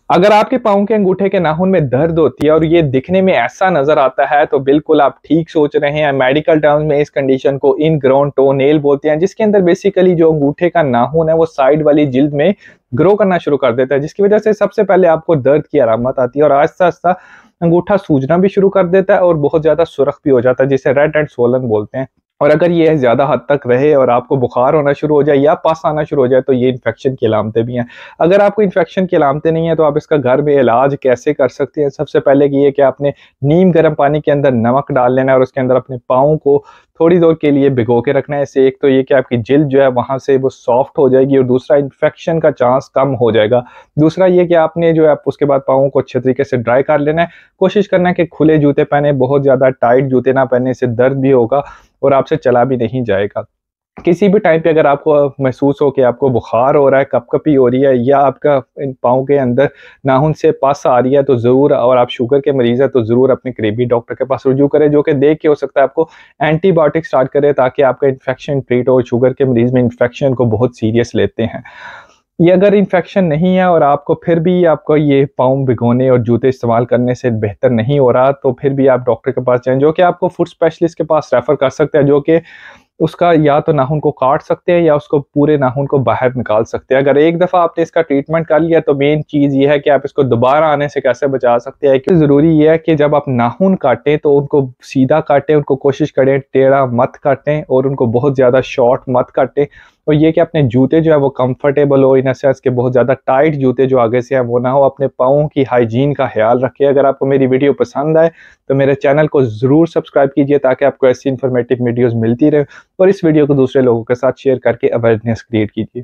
अगर आपके पाँव के अंगूठे के नाखून में दर्द होती है और ये दिखने में ऐसा नजर आता है तो बिल्कुल आप ठीक सोच रहे हैं। मेडिकल टर्म्स में इस कंडीशन को इनग्रोन टोनेल बोलते हैं, जिसके अंदर बेसिकली जो अंगूठे का नाखून है वो साइड वाली जिल्द में ग्रो करना शुरू कर देता है, जिसकी वजह से सबसे पहले आपको दर्द की अलामत आती है और आहिस्ता आहिस्ता अंगूठा सूजना भी शुरू कर देता है और बहुत ज्यादा सुरख भी हो जाता है, जिसे रेड एंड स्वोलन बोलते हैं। और अगर ये ज्यादा हद तक रहे और आपको बुखार होना शुरू हो जाए या पस आना शुरू हो जाए तो ये इन्फेक्शन की अलामतें भी हैं। अगर आपको इन्फेक्शन की अलामतें नहीं है तो आप इसका घर में इलाज कैसे कर सकते हैं। सबसे पहले कि ये कि आपने नीम गर्म पानी के अंदर नमक डाल लेना है और उसके अंदर अपने पाँव को थोड़ी देर के लिए भिगो के रखना है। इससे एक तो ये कि आपकी जिल्द जो है वहां से वो सॉफ्ट हो जाएगी और दूसरा इन्फेक्शन का चांस कम हो जाएगा। दूसरा ये कि आपने जो है उसके बाद पाँव को अच्छे तरीके से ड्राई कर लेना है। कोशिश करना है कि खुले जूते पहने, बहुत ज्यादा टाइट जूते ना पहने, इससे दर्द भी होगा और आपसे चला भी नहीं जाएगा। किसी भी टाइम पे अगर आपको महसूस हो कि आपको बुखार हो रहा है, कपकपी हो रही है या आपका इन पाँव के अंदर नाखून से पस आ रही है तो ज़रूर, और आप शुगर के मरीज़ हैं तो ज़रूर अपने करीबी डॉक्टर के पास रुजू करें, जो कि देख के हो सकता है आपको एंटीबायोटिक स्टार्ट करे ताकि आपका इन्फेक्शन ट्रीट हो। शुगर के मरीज़ में इन्फेक्शन को बहुत सीरियस लेते हैं। ये अगर इन्फेक्शन नहीं है और आपको फिर भी आपको ये पाँव भिगोने और जूते इस्तेमाल करने से बेहतर नहीं हो रहा तो फिर भी आप डॉक्टर के पास जाएं, जो कि आपको फुट स्पेशलिस्ट के पास रेफर कर सकते हैं, जो कि उसका या तो नाखून को काट सकते हैं या उसको पूरे नाखून को बाहर निकाल सकते हैं। अगर एक दफ़ा आपने इसका ट्रीटमेंट कर लिया तो मेन चीज़ ये है कि आप इसको दोबारा आने से कैसे बचा सकते हैं। क्योंकि ज़रूरी ये है कि जब आप नाखून काटें तो उनको सीधा काटें, उनको कोशिश करें टेढ़ा मत काटें और उनको बहुत ज़्यादा शॉर्ट मत काटें। और ये कि अपने जूते जो है वो कंफर्टेबल हो, इन सेंस के बहुत ज़्यादा टाइट जूते जो आगे से हैं वो ना हो। अपने पाँव की हाइजीन का ख्याल रखें। अगर आपको मेरी वीडियो पसंद आए तो मेरे चैनल को ज़रूर सब्सक्राइब कीजिए ताकि आपको ऐसी इन्फॉर्मेटिव वीडियोज़ मिलती रहे और इस वीडियो को दूसरे लोगों के साथ शेयर करके अवेयरनेस क्रिएट कीजिए।